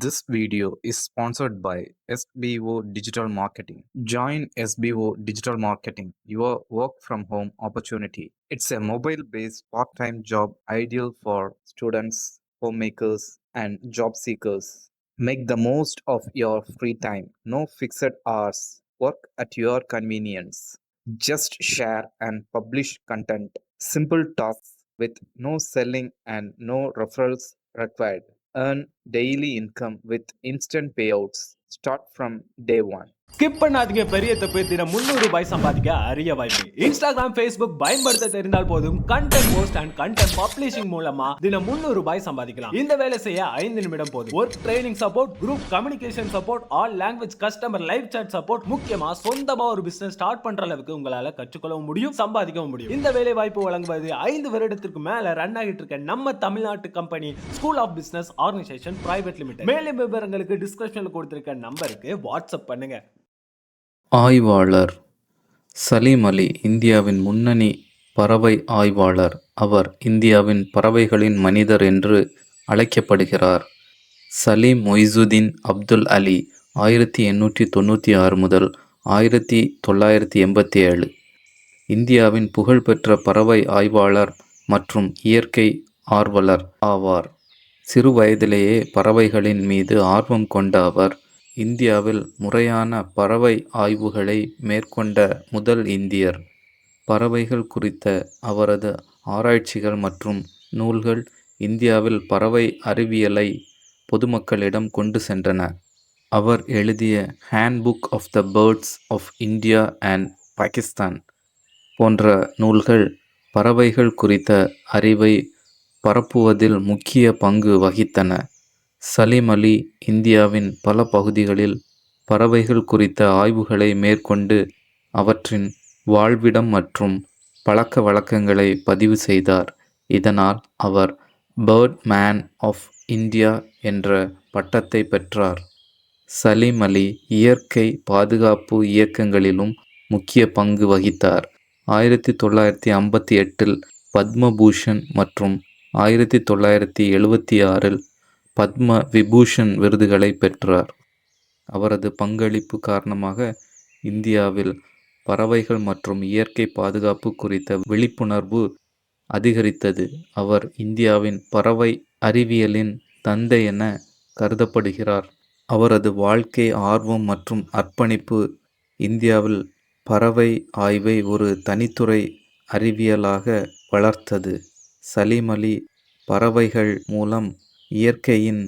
This video is sponsored by SBO Digital Marketing. Join SBO Digital Marketing, your work from home opportunity. It's a mobile based part time job ideal for students, homemakers, and job seekers. Make the most of your free time. No fixed hours. Work at your convenience. Just share and publish content. Simple tasks with no selling and no referrals required. Earn daily income with instant payouts. Start from day one. Skip பண்ணாதீங்க. பெரிய தப்பு. தினம் 300 ரூபாய் சம்பாதிக்க அரிய வாய்ப்பு. Instagram, Facebook பயன்படுத்த தெரிந்தால் போதும் content post and content publishing மூலமா தினம் 300 ரூபாய் சம்பாதிக்கலாம். இந்த வேலை செய்ய 5 நிமிடம் போதும். Work training support, group communication support, all language customer live chat support, முக்கியமா சொந்தமா ஒரு பிசினஸ் ஸ்டார்ட் பண்ற அளவுக்கு உங்களால கற்றுக்கொள்ளவும் முடியும், சம்பாதிக்கவும் முடியும். இந்த வேலை வாய்ப்பு வழங்குவது 5 வருடத்திற்கு மேல ரன் ஆகிட்டு இருக்க நம்ம தமிழ்நாட்டு company school of business organisation private limited. மேலும் விவரங்களுக்கு டிஸ்கிரிப்ஷன்ல கொடுத்திருக்க நம்பருக்கு வாட்ஸ்அப் பண்ணுங்க. ஆய்வாளர் சலீம் அலி இந்தியாவின் முன்னணி பறவை ஆய்வாளர். அவர் இந்தியாவின் பறவைகளின் மனிதர் என்று அழைக்கப்படுகிறார். சலீம் மொய்சுதீன் அப்துல் அலி 1896 முதல் 1987 இந்தியாவின் புகழ்பெற்ற பறவை ஆய்வாளர் மற்றும் இயற்கை ஆர்வலர் ஆவார். சிறு வயதிலேயே பறவைகளின் மீது ஆர்வம் கொண்ட அவர் இந்தியாவில் முறையான பறவை ஆய்வுகளை மேற்கொண்ட முதல் இந்தியர். பறவைகள் குறித்த அவரது ஆராய்ச்சிகள் மற்றும் நூல்கள் இந்தியாவில் பறவை அறிவியலை பொதுமக்களிடம் கொண்டு சென்றன. அவர் எழுதிய handbook of the birds of India and Pakistan போன்ற நூல்கள் பறவைகள் குறித்த அறிவை பரப்புவதில் முக்கிய பங்கு வகித்தன. சலீம் அலி இந்தியாவின் பல பகுதிகளில் பறவைகள் குறித்த ஆய்வுகளை மேற்கொண்டு அவற்றின் வாழ்விடம் மற்றும் பழக்க வழக்கங்களை பதிவு செய்தார். இதனால் அவர் பேர்ட் மேன் ஆஃப் இந்தியா என்ற பட்டத்தை பெற்றார். சலீம் அலி இயற்கை பாதுகாப்பு இயக்கங்களிலும் முக்கிய பங்கு வகித்தார். 1958 பத்மபூஷன் மற்றும் 1976 பத்ம விபூஷன் விருதுகளை பெற்றார். அவரது பங்களிப்பு காரணமாக இந்தியாவில் பறவைகள் மற்றும் இயற்கை பாதுகாப்பு குறித்த விழிப்புணர்வு அதிகரித்தது. அவர் இந்தியாவின் பறவை அறிவியலின் தந்தை என கருதப்படுகிறார். அவரது வாழ்க்கை ஆர்வம் மற்றும் அர்ப்பணிப்பு இந்தியாவில் பறவை ஆய்வை ஒரு தனித்துறை அறிவியலாக வளர்த்தது. சலீம் அலி பறவைகள் மூலம் இயற்கையின்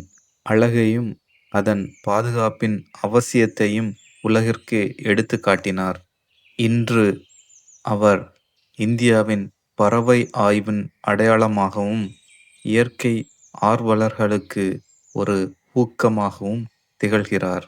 அழகையும் அதன் பாதுகாப்பின் அவசியத்தையும் உலகிற்கு எடுத்து காட்டினார். இன்று அவர் இந்தியாவின் பறவை ஆய்வின் அடையாளமாகவும் இயற்கை ஆர்வலர்களுக்கு ஒரு ஊக்கமாகவும் திகழ்கிறார்.